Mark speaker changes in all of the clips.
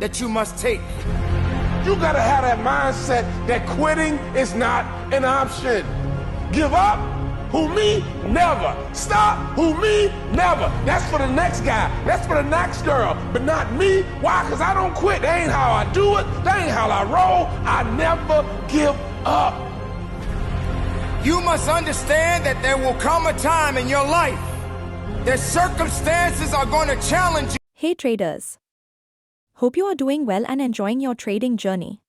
Speaker 1: that you must take.
Speaker 2: You gotta have that mindset that quitting is not an option. Give up? Who, me? Never. Stop? Who, me? Never. That's for the next guy. That's for the next girl. But not me. Why? Because I don't quit. That ain't how I do it. That ain't how I roll. I never give up.
Speaker 1: You must understand that there will come a time in your life that circumstances are going to challenge you.
Speaker 3: Hey traders. Hope you are doing well and enjoying your trading journey.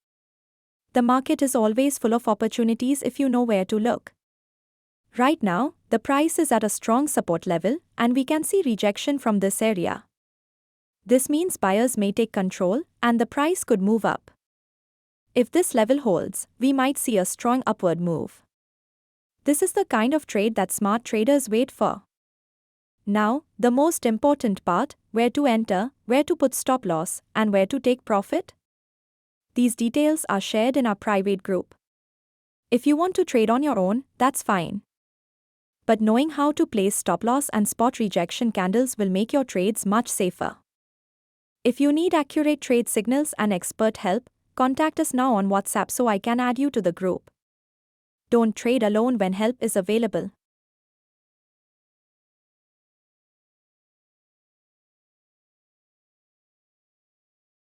Speaker 3: The market is always full of opportunities if you know where to look. Right now, the price is at a strong support level, and we can see rejection from this area. This means buyers may take control, and the price could move up. If this level holds, we might see a strong upward move. This is the kind of trade that smart traders wait for. Now, the most important part: where to enter, where to put stop loss, and where to take profit. These details are shared in our private group. If you want to trade on your own, that's fine. But knowing how to place stop loss and spot rejection candles will make your trades much safer. If you need accurate trade signals and expert help, contact us now on WhatsApp so I can add you to the group. Don't trade alone when help is available.